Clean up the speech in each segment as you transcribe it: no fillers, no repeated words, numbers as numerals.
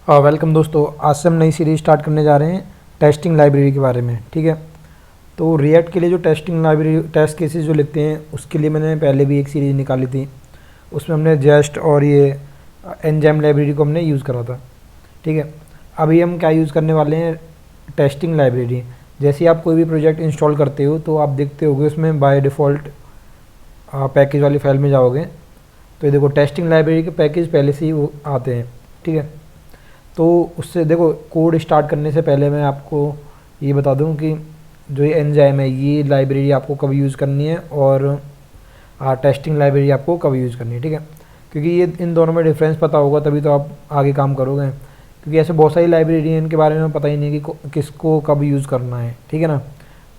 Welcome दोस्तों। आज से हम नई सीरीज स्टार्ट करने जा रहे हैं टेस्टिंग लाइब्रेरी के बारे में। ठीक है, तो रिएक्ट के लिए जो टेस्टिंग लाइब्रेरी टेस्ट केसेस जो लिखते हैं उसके लिए मैंने पहले भी एक सीरीज़ निकाली थी। उसमें हमने जेस्ट और ये एनजाइम लाइब्रेरी को हमने यूज़ करा था। ठीक है, अभी हम क्या यूज़ करने वाले हैं, टेस्टिंग लाइब्रेरी। जैसे ही आप कोई भी प्रोजेक्ट इंस्टॉल करते हो तो आप देखते होगे उसमें बाय डिफ़ॉल्ट पैकेज वाली फाइल में जाओगे तो ये देखो टेस्टिंग लाइब्रेरी के पैकेज पहले से ही वो आते हैं। ठीक है, तो उससे देखो कोड स्टार्ट करने से पहले मैं आपको ये बता दूं कि जो ये एनजाइम है ये लाइब्रेरी आपको कब यूज़ करनी है और टेस्टिंग लाइब्रेरी आपको कब यूज़ करनी है। ठीक है, क्योंकि ये इन दोनों में डिफरेंस पता होगा तभी तो आप आगे काम करोगे, क्योंकि ऐसे बहुत सारी लाइब्रेरी हैं इनके बारे में पता ही नहीं कि किसको कब यूज़ करना है। ठीक है ना,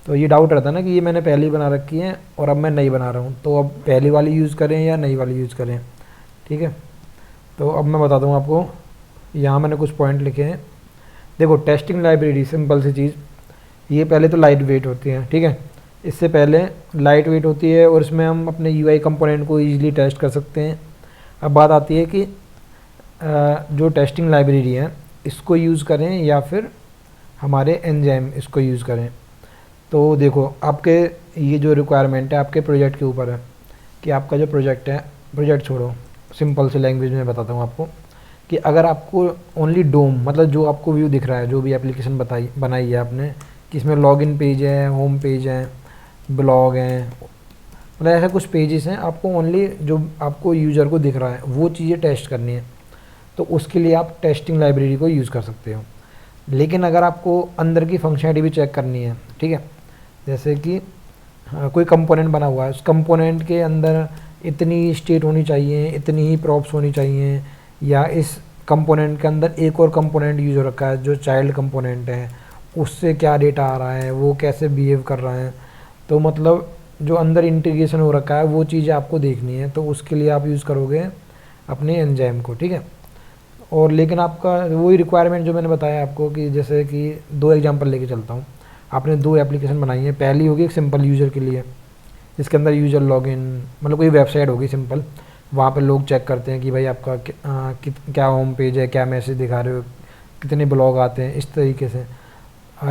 तो ये डाउट रहता है ना कि ये मैंने पहले ही बना रखी है और अब मैं नई बना रहा हूँ, तो अब पहली वाली यूज़ करें या नई वाली यूज़ करें। ठीक है, तो अब मैं बता दूँ आपको, यहाँ मैंने कुछ पॉइंट लिखे हैं। देखो टेस्टिंग लाइब्रेरी सिंपल सी चीज़, ये पहले तो लाइट वेट होती है। ठीक है, इससे पहले लाइट वेट होती है और इसमें हम अपने यूआई कंपोनेंट को इजीली टेस्ट कर सकते हैं। अब बात आती है कि जो टेस्टिंग लाइब्रेरी है इसको यूज़ करें या फिर हमारे एनजाइम इसको यूज़ करें। तो देखो आपके ये जो रिक्वायरमेंट है आपके प्रोजेक्ट के ऊपर है कि आपका जो प्रोजेक्ट है, प्रोजेक्ट छोड़ो सिंपल सी लैंग्वेज में बताता हूँ आपको कि अगर आपको ओनली डोम मतलब जो आपको व्यू दिख रहा है, जो भी एप्लीकेशन बनाई है आपने कि इसमें लॉगिन पेज है, होम पेज है, ब्लॉग है, मतलब ऐसे कुछ पेजेस हैं, आपको ओनली जो आपको यूज़र को दिख रहा है वो चीज़ें टेस्ट करनी है, तो उसके लिए आप टेस्टिंग लाइब्रेरी को यूज़ कर सकते हो। लेकिन अगर आपको अंदर की फंक्शनलिटी भी चेक करनी है, ठीक है, जैसे कि कोई कंपोनेंट बना हुआ है, उस कंपोनेंट के अंदर इतनी स्टेट होनी चाहिए, इतनी ही प्रॉप्स होनी चाहिए, या इस कंपोनेंट के अंदर एक और कंपोनेंट यूज़ हो रखा है जो चाइल्ड कंपोनेंट है, उससे क्या डेटा आ रहा है, वो कैसे बिहेव कर रहा है, तो मतलब जो अंदर इंटीग्रेशन हो रखा है वो चीज़ें आपको देखनी है, तो उसके लिए आप यूज़ करोगे अपने एनजाइम को। ठीक है, और लेकिन आपका वही रिक्वायरमेंट जो मैंने बताया आपको कि जैसे कि दो एग्जांपल लेके चलता हूँ। आपने दो एप्लीकेशन बनाई है, पहली होगी एक सिंपल यूज़र के लिए जिसके अंदर यूज़र लॉगिन मतलब कोई वेबसाइट होगी सिंपल, वहाँ पे लोग चेक करते हैं कि भाई आपका क्या होम पेज है, क्या मैसेज दिखा रहे हो, कितने ब्लॉग आते हैं, इस तरीके से।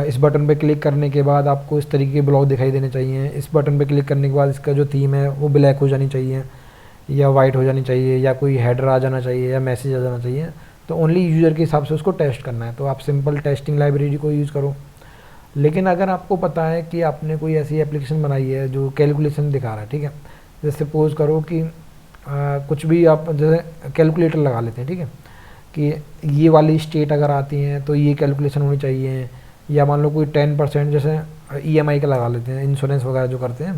इस बटन पे क्लिक करने के बाद आपको इस तरीके के ब्लॉग दिखाई देने चाहिए, इस बटन पे क्लिक करने के बाद इसका जो थीम है वो ब्लैक हो जानी चाहिए या वाइट हो जानी चाहिए, या कोई हेडर आ जाना चाहिए या मैसेज आ जाना चाहिए। तो ओनली यूज़र के हिसाब से उसको टेस्ट करना है, तो आप सिंपल टेस्टिंग लाइब्रेरी को यूज़ करो। लेकिन अगर आपको पता है कि आपने कोई ऐसी एप्लीकेशन बनाई है जो कैलकुलेशन दिखा रहा है, ठीक है, जैसे सपोज करो कि कुछ भी आप जैसे कैलकुलेटर लगा लेते हैं, ठीक है, कि ये वाली स्टेट अगर आती हैं तो ये कैलकुलेशन होनी चाहिए, या मान लो कोई 10% जैसे ईएमआई का लगा लेते हैं, इंश्योरेंस वगैरह जो करते हैं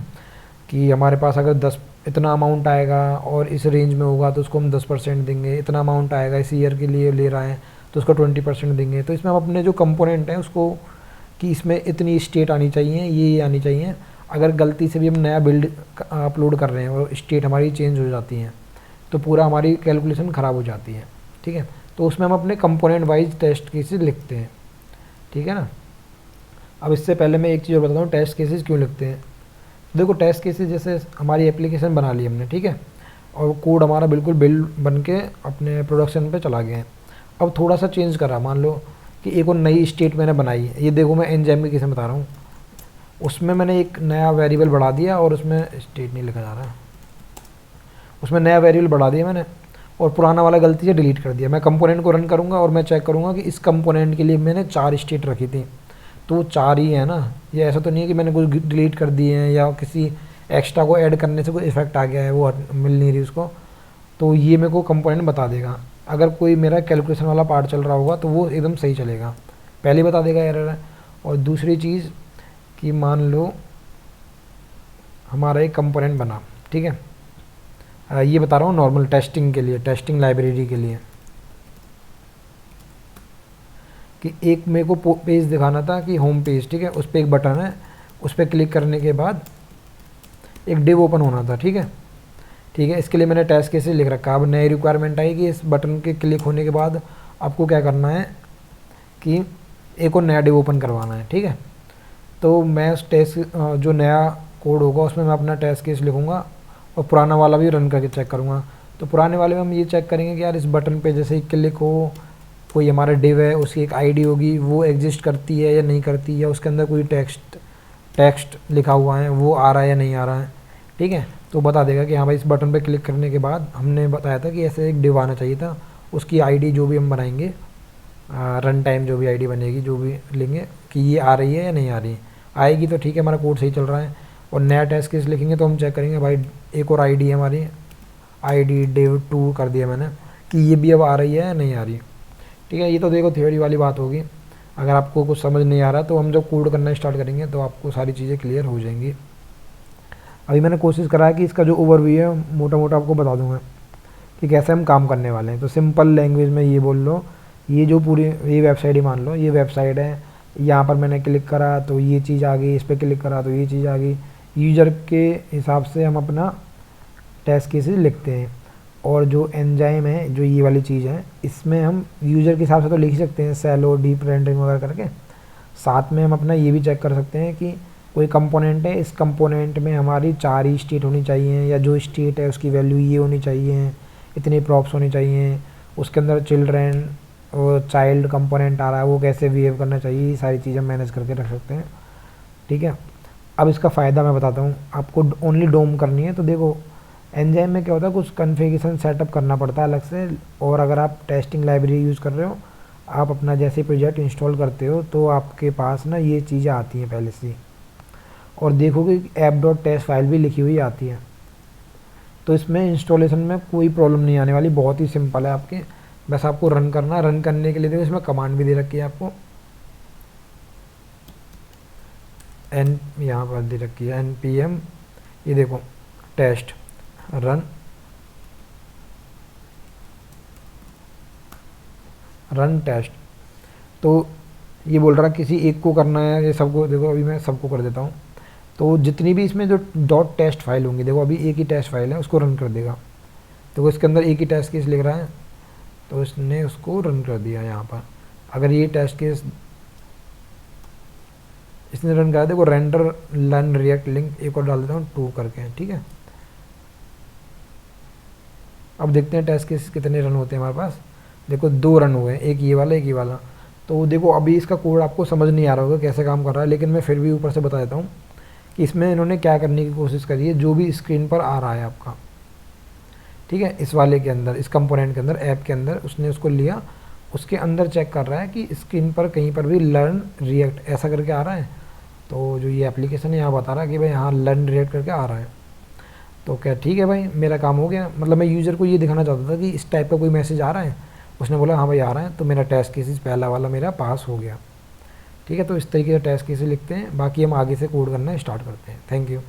कि हमारे पास अगर 10 इतना अमाउंट आएगा और इस रेंज में होगा तो उसको हम 10% देंगे, इतना अमाउंट आएगा इस ईयर के लिए ले रहा है तो उसको 20% देंगे। तो इसमें हम अपने जो कंपोनेंट हैं उसको कि इसमें इतनी स्टेट आनी चाहिए, ये आनी चाहिए, अगर गलती से भी हम नया बिल्ड अपलोड कर रहे हैं और स्टेट हमारी चेंज हो जाती हैं तो पूरा हमारी कैलकुलेशन ख़राब हो जाती है। ठीक है, तो उसमें हम अपने कंपोनेंट वाइज टेस्ट केसेस लिखते हैं। ठीक है ना, अब इससे पहले मैं एक चीज़ और बताता हूँ टेस्ट केसेस क्यों लिखते हैं। देखो टेस्ट केसेस जैसे हमारी एप्लीकेशन बना ली हमने, ठीक है, और कोड हमारा बिल्कुल बिल्ड बन के अपने प्रोडक्शन पे चला गया है। अब थोड़ा सा चेंज करा, मान लो कि एक और नई स्टेट मैंने बनाई है, ये देखो मैं एनजाइम की कैसे बता रहा हूँ, उसमें मैंने एक नया वेरिएबल बढ़ा दिया और उसमें स्टेट नहीं लिखा जा रहा, उसमें नया वेरिएबल बढ़ा दिया मैंने और पुराना वाला गलती से डिलीट कर दिया। मैं कंपोनेंट को रन करूँगा और मैं चेक करूँगा कि इस कंपोनेंट के लिए मैंने 4 स्टेट रखी थी, तो वो 4 ही है ना, ये ऐसा तो नहीं है कि मैंने कुछ डिलीट कर दिए हैं या किसी एक्स्ट्रा को ऐड करने से कोई इफेक्ट आ गया है वो मिल नहीं रही उसको, तो ये मेरे को कंपोनेंट बता देगा। अगर कोई मेरा कैलकुलेशन वाला पार्ट चल रहा होगा तो वो एकदम सही चलेगा, पहले बता देगा एरर है। और दूसरी चीज़ कि मान लो हमारा एक कंपोनेंट बना, ठीक है, ये बता रहा हूँ नॉर्मल टेस्टिंग के लिए, टेस्टिंग लाइब्रेरी के लिए, कि एक मेरे को पेज दिखाना था कि होम पेज, ठीक है, उस पर एक बटन है, उस पर क्लिक करने के बाद एक डिव ओपन होना था। ठीक है, ठीक है, इसके लिए मैंने टेस्ट केसेस लिख रखा। अब नई रिक्वायरमेंट आई कि इस बटन के क्लिक होने के बाद आपको क्या करना है कि एक और नया डिव ओपन करवाना है। ठीक है, तो मैं उस टेस्ट जो नया कोड होगा उसमें मैं अपना टेस्ट केस लिखूँगा और पुराना वाला भी रन करके चेक करूँगा। तो पुराने वाले में हम ये चेक करेंगे कि यार इस बटन पे जैसे ही क्लिक हो कोई हमारा डिव है उसकी एक आईडी होगी, वो एग्जिस्ट करती है या नहीं करती है, उसके अंदर कोई टेक्स्ट लिखा हुआ है वो आ रहा है या नहीं आ रहा है, ठीक है। तो बता देगा कि हाँ भाई इस बटन पे क्लिक करने के बाद हमने बताया था कि ऐसे एक डिव आना चाहिए था, उसकी आईडी जो भी हम बनाएंगे रन टाइम जो भी आईडी बनेगी जो भी लेंगे कि ये आ रही है या नहीं आ रही है, आएगी तो ठीक है हमारा कोड सही चल रहा है। और नया टेस्ट केस लिखेंगे तो हम चेक करेंगे भाई एक और आईडी है हमारी, आईडी div 2 कर दिया मैंने कि ये भी अब आ रही है या नहीं आ रही है, ठीक है। ये तो देखो थ्योरी वाली बात होगी, अगर आपको कुछ समझ नहीं आ रहा तो हम जब कोड करना स्टार्ट करेंगे तो आपको सारी चीज़ें क्लियर हो जाएंगी। अभी मैंने कोशिश करा है कि इसका जो ओवरव्यू है मोटा मोटा आपको बता दूंगा कि कैसे हम काम करने वाले हैं। तो सिंपल लैंग्वेज में ये बोल लो, ये जो पूरी ये वेबसाइट ही मान लो, ये वेबसाइट है, यहाँ पर मैंने क्लिक करा तो ये चीज़ आ गई, इस पर क्लिक करा तो ये चीज़ आ गई। यूज़र के हिसाब से हम अपना टेस्ट केसेस लिखते हैं, और जो एंजाइम है जो ये वाली चीज़ है इसमें हम यूज़र के हिसाब से तो लिख ही सकते हैं सैलो डीप रेंडरिंग वगैरह करके, साथ में हम अपना ये भी चेक कर सकते हैं कि कोई कंपोनेंट है, इस कंपोनेंट में हमारी 4 ही स्टेट होनी चाहिए, या जो स्टेट है उसकी वैल्यू ये होनी चाहिए, इतनी प्रॉप्स होनी चाहिए, उसके अंदर चिल्ड्रेन और चाइल्ड कंपोनेंट आ रहा है वो कैसे बिहेव करना चाहिए, ये सारी चीज़ें मैनेज करके रख सकते हैं, ठीक है। अब इसका फ़ायदा मैं बताता हूँ, आपको ओनली डोम करनी है तो देखो एंजाइम में क्या होता है कुछ कॉन्फ़िगरेशन सेटअप करना पड़ता है अलग से, और अगर आप टेस्टिंग लाइब्रेरी यूज़ कर रहे हो, आप अपना जैसे प्रोजेक्ट इंस्टॉल करते हो तो आपके पास ना ये चीज़ें आती हैं पहले से, और देखोगे app.test फाइल भी लिखी हुई आती है। तो इसमें इंस्टॉलेशन में कोई प्रॉब्लम नहीं आने वाली, बहुत ही सिंपल है आपके, बस आपको रन करना। रन करने के लिए देखो इसमें कमांड भी दे रखी है आपको, एन यहाँ पर दे रखी है npm, ये देखो टेस्ट रन टेस्ट। तो ये बोल रहा किसी एक को करना है ये सबको, देखो अभी मैं सबको कर देता हूँ। तो जितनी भी इसमें जो डॉट टेस्ट फाइल होंगी, देखो अभी एक ही टेस्ट फाइल है उसको रन कर देगा, देखो इसके अंदर एक ही टेस्ट केस लिख रहा है तो इसने उसको रन कर दिया। यहाँ पर अगर ये टेस्ट केस इसने रन करा, देखो रेंडर लर्न रिएक्ट लिंक एक और डाल देता हूँ 2 करके, ठीक है। अब देखते हैं टेस्ट केस कितने रन होते हैं हमारे पास, देखो 2 रन हुए, एक ये वाला एक ये वाला। तो देखो अभी इसका कोड आपको समझ नहीं आ रहा होगा कैसे काम कर रहा है, लेकिन मैं फिर भी ऊपर से बता देता हूँ कि इसमें इन्होंने क्या करने की कोशिश करी है, जो भी स्क्रीन पर आ रहा है आपका, ठीक है, इस वाले के अंदर, इस कंपोनेंट के अंदर, ऐप के अंदर उसने उसको लिया, उसके अंदर चेक कर रहा है कि स्क्रीन पर कहीं पर भी लर्न रिएक्ट ऐसा करके आ रहा है। तो जो ये एप्लीकेशन है यहाँ बता रहा है कि भाई हाँ लर्न रिएक्ट करके आ रहा है। तो क्या ठीक है भाई मेरा काम हो गया, मतलब मैं यूज़र को ये दिखाना चाहता था कि इस टाइप का कोई मैसेज आ रहा है, उसने बोला हाँ भाई आ रहा है, तो मेरा टेस्ट केसेस पहला वाला मेरा पास हो गया, ठीक है। तो इस तरीके से टेस्ट केसेस लिखते हैं, बाकी हम आगे से कोड करना स्टार्ट करते हैं। Thank you.